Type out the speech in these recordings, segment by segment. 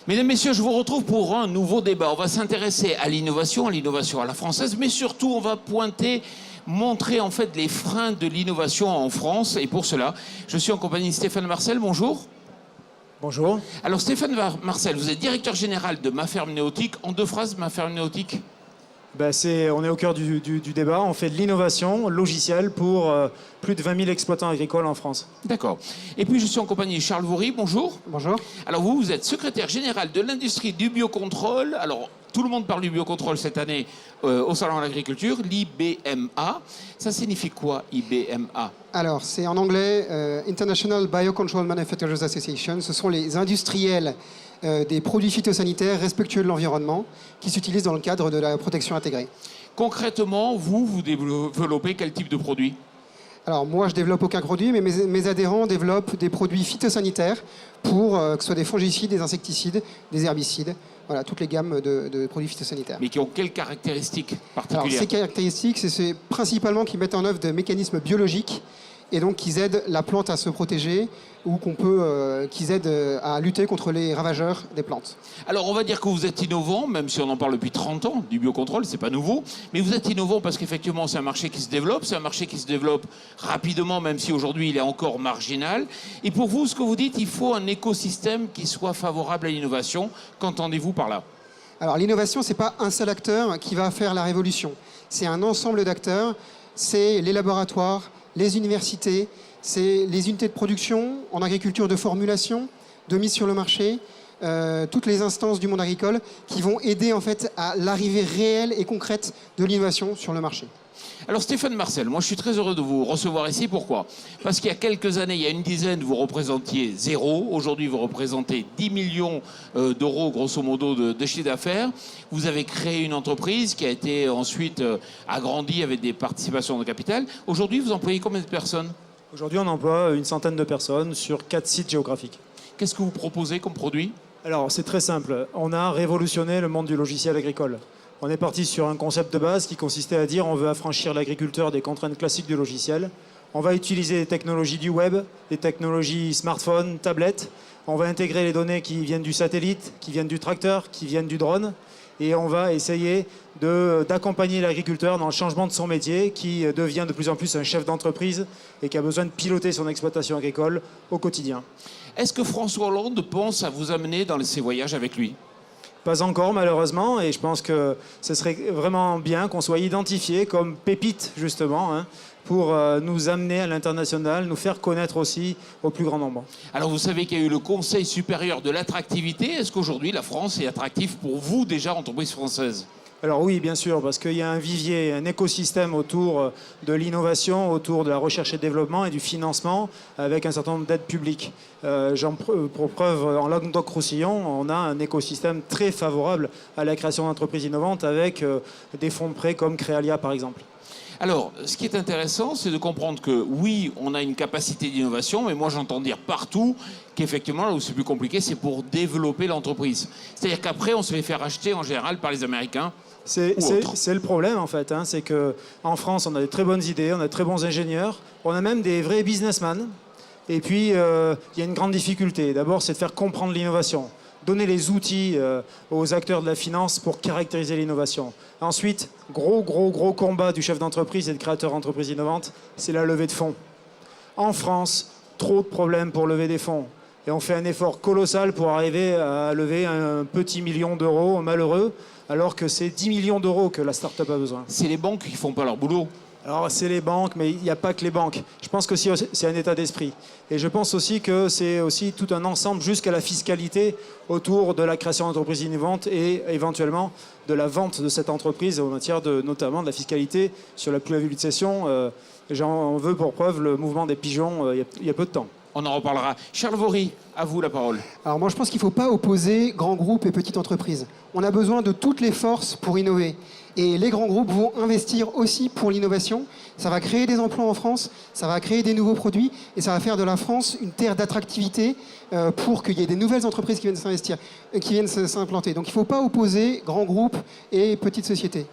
Mesdames, Messieurs, je vous retrouve pour un nouveau débat. On va s'intéresser à l'innovation à la française, mais surtout on va montrer en fait les freins de l'innovation en France. Et pour cela, je suis en compagnie de Stéphane Marcel. Bonjour. Bonjour. Alors Stéphane Marcel, vous êtes directeur général de Ma Ferme Néotique. En deux phrases, Ma Ferme Néotique. On est au cœur du débat. On fait de l'innovation logicielle pour plus de 20 000 exploitants agricoles en France. D'accord. Et puis je suis en compagnie de Charles Voury. Bonjour. Bonjour. Alors vous êtes secrétaire général de l'industrie du biocontrôle. Alors tout le monde parle du biocontrôle cette année au Salon de l'Agriculture, l'IBMA. Ça signifie quoi, IBMA? Alors, c'est en anglais International Biocontrol Manufacturers Association. Ce sont les industriels des produits phytosanitaires respectueux de l'environnement qui s'utilisent dans le cadre de la protection intégrée. Concrètement, vous développez quel type de produit? Alors, moi, je développe aucun produit, mais mes adhérents développent des produits phytosanitaires pour que ce soit des fongicides, des insecticides, des herbicides. Voilà, toutes les gammes de produits phytosanitaires. Mais qui ont quelles caractéristiques particulières? Alors, ces caractéristiques, c'est principalement qu'ils mettent en œuvre des mécanismes biologiques et donc qu'ils aident la plante à se protéger ou qu'ils aident à lutter contre les ravageurs des plantes. Alors, on va dire que vous êtes innovant, même si on en parle depuis 30 ans, du biocontrôle, c'est pas nouveau. Mais vous êtes innovant parce qu'effectivement, c'est un marché qui se développe. C'est un marché qui se développe rapidement, même si aujourd'hui, il est encore marginal. Et pour vous, ce que vous dites, il faut un écosystème qui soit favorable à l'innovation. Qu'entendez-vous par là? Alors, l'innovation, c'est pas un seul acteur qui va faire la révolution. C'est un ensemble d'acteurs. C'est les laboratoires, les universités, c'est les unités de production en agriculture de formulation, de mise sur le marché, toutes les instances du monde agricole qui vont aider en fait à l'arrivée réelle et concrète de l'innovation sur le marché. Alors Stéphane Marcel, moi je suis très heureux de vous recevoir ici. Pourquoi? Parce qu'il y a quelques années, il y a une dizaine, vous représentiez zéro. Aujourd'hui, vous représentez 10 millions d'euros, grosso modo, de chiffre d'affaires. Vous avez créé une entreprise qui a été ensuite agrandie avec des participations de capital. Aujourd'hui, vous employez combien de personnes? Aujourd'hui, on emploie une centaine de personnes sur 4 sites géographiques. Qu'est-ce que vous proposez comme produit? Alors, c'est très simple. On a révolutionné le monde du logiciel agricole. On est parti sur un concept de base qui consistait à dire on veut affranchir l'agriculteur des contraintes classiques du logiciel. On va utiliser les technologies du web, les technologies smartphone, tablette. On va intégrer les données qui viennent du satellite, qui viennent du tracteur, qui viennent du drone. Et on va essayer d'accompagner l'agriculteur dans le changement de son métier qui devient de plus en plus un chef d'entreprise et qui a besoin de piloter son exploitation agricole au quotidien. Est-ce que François Hollande pense à vous amener dans ses voyages avec lui? Pas encore, malheureusement, et je pense que ce serait vraiment bien qu'on soit identifié comme pépite, justement, pour nous amener à l'international, nous faire connaître aussi au plus grand nombre. Alors, vous savez qu'il y a eu le Conseil supérieur de l'attractivité. Est-ce qu'aujourd'hui, la France est attractive pour vous, déjà, entreprise française? Alors oui, bien sûr, parce qu'il y a un vivier, un écosystème autour de l'innovation, autour de la recherche et développement et du financement, avec un certain nombre d'aides publiques. Pour preuve, en Languedoc-Roussillon, on a un écosystème très favorable à la création d'entreprises innovantes avec des fonds de prêt comme Créalia, par exemple. Alors, ce qui est intéressant, c'est de comprendre que oui, on a une capacité d'innovation, mais moi j'entends dire partout qu'effectivement, là où c'est plus compliqué, c'est pour développer l'entreprise. C'est-à-dire qu'après, on se fait faire acheter en général par les Américains. C'est le problème, en fait. C'est qu'en France, on a de très bonnes idées, on a de très bons ingénieurs, on a même des vrais businessmen. Et puis, il y a une grande difficulté. D'abord, c'est de faire comprendre l'innovation. Donner les outils aux acteurs de la finance pour caractériser l'innovation. Ensuite, gros combat du chef d'entreprise et de créateur d'entreprise innovante, c'est la levée de fonds. En France, trop de problèmes pour lever des fonds. Et on fait un effort colossal pour arriver à lever un petit million d'euros malheureux, alors que c'est 10 millions d'euros que la start-up a besoin. C'est les banques qui ne font pas leur boulot. Alors, c'est les banques, mais il n'y a pas que les banques. Je pense que c'est un état d'esprit. Et je pense aussi que c'est aussi tout un ensemble jusqu'à la fiscalité autour de la création d'entreprises innovantes et éventuellement de la vente de cette entreprise en matière notamment de la fiscalité sur la plus-value de cession. J'en veux pour preuve le mouvement des pigeons il y a peu de temps. On en reparlera. Charles Voury, à vous la parole. Alors moi, je pense qu'il ne faut pas opposer grands groupes et petites entreprises. On a besoin de toutes les forces pour innover. Et les grands groupes vont investir aussi pour l'innovation. Ça va créer des emplois en France, ça va créer des nouveaux produits et ça va faire de la France une terre d'attractivité pour qu'il y ait des nouvelles entreprises qui viennent s'investir, qui viennent s'implanter. Donc il ne faut pas opposer grands groupes et petites sociétés.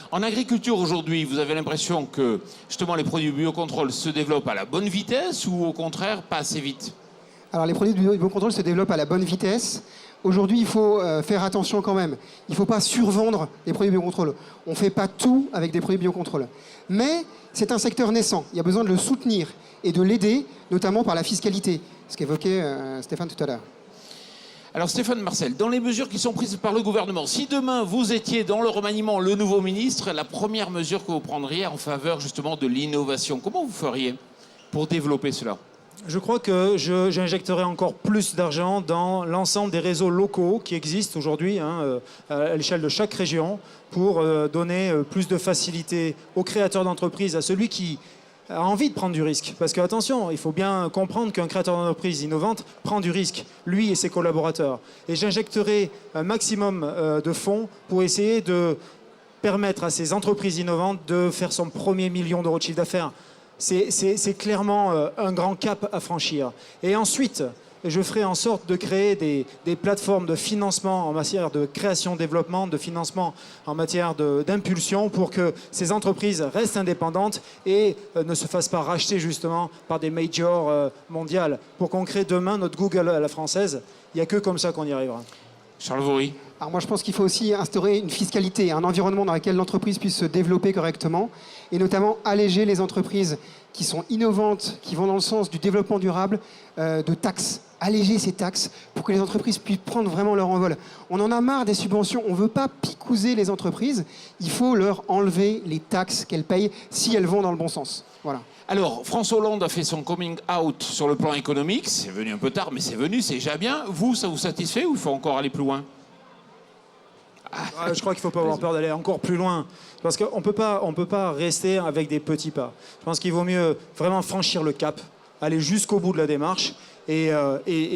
En agriculture aujourd'hui, vous avez l'impression que justement les produits biocontrôle se développent à la bonne vitesse ou au contraire pas assez vite? Alors les produits de biocontrôle se développent à la bonne vitesse. Aujourd'hui, il faut faire attention quand même. Il ne faut pas survendre les produits biocontrôle. On ne fait pas tout avec des produits biocontrôle. Mais c'est un secteur naissant. Il y a besoin de le soutenir et de l'aider, notamment par la fiscalité, ce qu'évoquait Stéphane tout à l'heure. Alors Stéphane Marcel, dans les mesures qui sont prises par le gouvernement, si demain vous étiez dans le remaniement le nouveau ministre, la première mesure que vous prendriez en faveur justement de l'innovation, comment vous feriez pour développer cela? Je crois que j'injecterai encore plus d'argent dans l'ensemble des réseaux locaux qui existent aujourd'hui à l'échelle de chaque région pour donner plus de facilité aux créateurs d'entreprises, à celui qui a envie de prendre du risque. Parce que, attention, il faut bien comprendre qu'un créateur d'entreprise innovante prend du risque, lui et ses collaborateurs. Et j'injecterai un maximum de fonds pour essayer de permettre à ces entreprises innovantes de faire son premier million d'euros de chiffre d'affaires. C'est clairement un grand cap à franchir. Et ensuite, je ferai en sorte de créer des plateformes de financement en matière de création-développement, de financement en matière d'impulsion pour que ces entreprises restent indépendantes et ne se fassent pas racheter justement par des majors mondiales. Pour qu'on crée demain notre Google à la française, il n'y a que comme ça qu'on y arrivera. Charles Vaury. Alors moi, je pense qu'il faut aussi instaurer une fiscalité, un environnement dans lequel l'entreprise puisse se développer correctement et notamment alléger les entreprises qui sont innovantes, qui vont dans le sens du développement durable, de taxes. Alléger ces taxes pour que les entreprises puissent prendre vraiment leur envol. On en a marre des subventions, on ne veut pas picouser les entreprises, il faut leur enlever les taxes qu'elles payent si elles vont dans le bon sens. Voilà. Alors, François Hollande a fait son coming out sur le plan économique, c'est venu un peu tard, mais c'est venu, c'est déjà bien. Vous, ça vous satisfait ou il faut encore aller plus loin? Je crois qu'il ne faut pas avoir peur d'aller encore plus loin. Parce qu'on ne peut pas rester avec des petits pas. Je pense qu'il vaut mieux vraiment franchir le cap, aller jusqu'au bout de la démarche et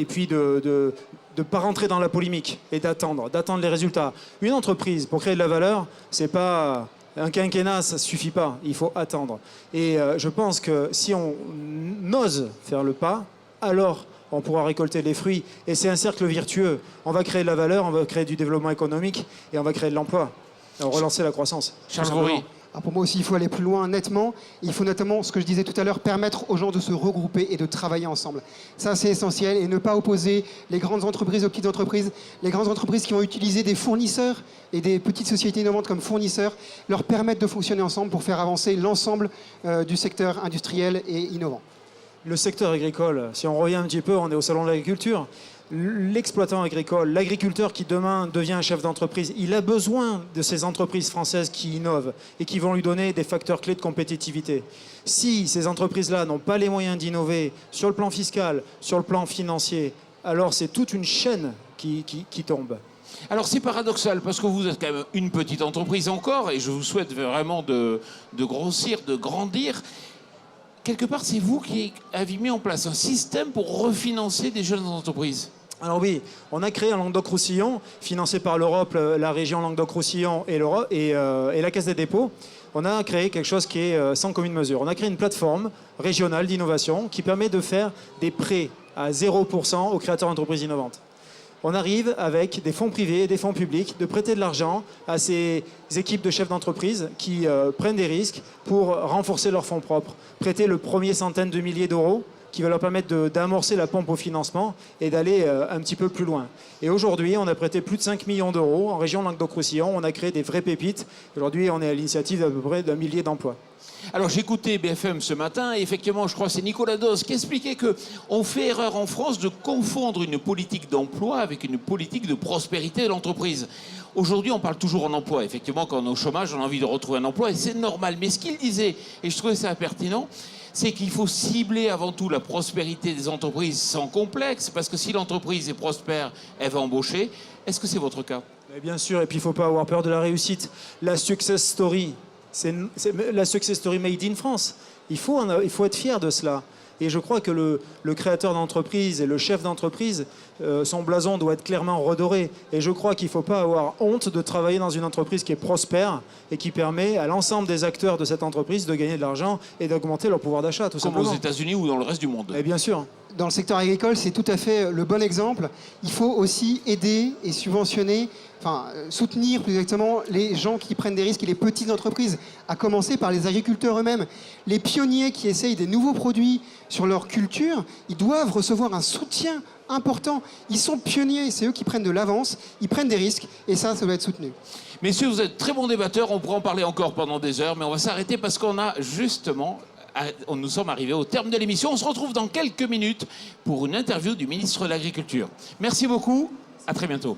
puis de ne pas rentrer dans la polémique et d'attendre les résultats. Une entreprise, pour créer de la valeur, c'est pas un quinquennat, ça ne suffit pas. Il faut attendre. Et je pense que si on ose faire le pas, alors on pourra récolter les fruits. Et c'est un cercle vertueux. On va créer de la valeur, on va créer du développement économique et on va créer de l'emploi. On va relancer la croissance. Charles Vaury. Alors pour moi aussi, il faut aller plus loin nettement. Il faut notamment, ce que je disais tout à l'heure, permettre aux gens de se regrouper et de travailler ensemble. Ça, c'est essentiel. Et ne pas opposer les grandes entreprises aux petites entreprises. Les grandes entreprises qui vont utiliser des fournisseurs et des petites sociétés innovantes comme fournisseurs, leur permettre de fonctionner ensemble pour faire avancer l'ensemble du secteur industriel et innovant. Le secteur agricole, si on revient un petit peu, on est au salon de l'agriculture. L'exploitant agricole, l'agriculteur qui demain devient un chef d'entreprise, il a besoin de ces entreprises françaises qui innovent et qui vont lui donner des facteurs clés de compétitivité. Si ces entreprises-là n'ont pas les moyens d'innover sur le plan fiscal, sur le plan financier, alors c'est toute une chaîne qui tombe. Alors c'est paradoxal parce que vous êtes quand même une petite entreprise encore et je vous souhaite vraiment de grossir, de grandir. Quelque part, c'est vous qui avez mis en place un système pour refinancer des jeunes entreprises. Alors oui, on a créé un Languedoc-Roussillon, financé par l'Europe, la région Languedoc-Roussillon et la Caisse des dépôts. On a créé quelque chose qui est sans commune mesure. On a créé une plateforme régionale d'innovation qui permet de faire des prêts à 0% aux créateurs d'entreprises innovantes. On arrive avec des fonds privés et des fonds publics de prêter de l'argent à ces équipes de chefs d'entreprise qui prennent des risques pour renforcer leurs fonds propres, prêter le premier centaine de milliers d'euros qui va leur permettre d'amorcer la pompe au financement et d'aller un petit peu plus loin. Et aujourd'hui, on a prêté plus de 5 millions d'euros en région Languedoc-Roussillon. On a créé des vraies pépites. Aujourd'hui, on est à l'initiative d'à peu près d'1 millier d'emplois. Alors j'écoutais BFM ce matin et effectivement, je crois que c'est Nicolas Dose qui expliquait qu'on fait erreur en France de confondre une politique d'emploi avec une politique de prospérité de l'entreprise. Aujourd'hui, on parle toujours en emploi. Effectivement, quand on est au chômage, on a envie de retrouver un emploi et c'est normal. Mais ce qu'il disait, et je trouvais ça pertinent, c'est qu'il faut cibler avant tout la prospérité des entreprises sans complexe, parce que si l'entreprise est prospère, elle va embaucher. Est-ce que c'est votre cas? Bien sûr, et puis il ne faut pas avoir peur de la réussite. La success story, c'est la success story made in France. Il faut être fier de cela. Et je crois que le créateur d'entreprise et le chef d'entreprise, son blason doit être clairement redoré. Et je crois qu'il ne faut pas avoir honte de travailler dans une entreprise qui est prospère et qui permet à l'ensemble des acteurs de cette entreprise de gagner de l'argent et d'augmenter leur pouvoir d'achat, tout simplement. Comme aux États-Unis ou dans le reste du monde. Et bien sûr. dans le secteur agricole, c'est tout à fait le bon exemple. Il faut aussi aider et subventionner, soutenir plus exactement les gens qui prennent des risques et les petites entreprises, à commencer par les agriculteurs eux-mêmes. Les pionniers qui essayent des nouveaux produits sur leur culture, ils doivent recevoir un soutien important. Ils sont pionniers, c'est eux qui prennent de l'avance, ils prennent des risques et ça doit être soutenu. Messieurs, vous êtes très bons débatteurs, on pourrait en parler encore pendant des heures, mais on va s'arrêter parce qu'on a justement... Nous sommes arrivés au terme de l'émission. On se retrouve dans quelques minutes pour une interview du ministre de l'Agriculture. Merci beaucoup, à très bientôt.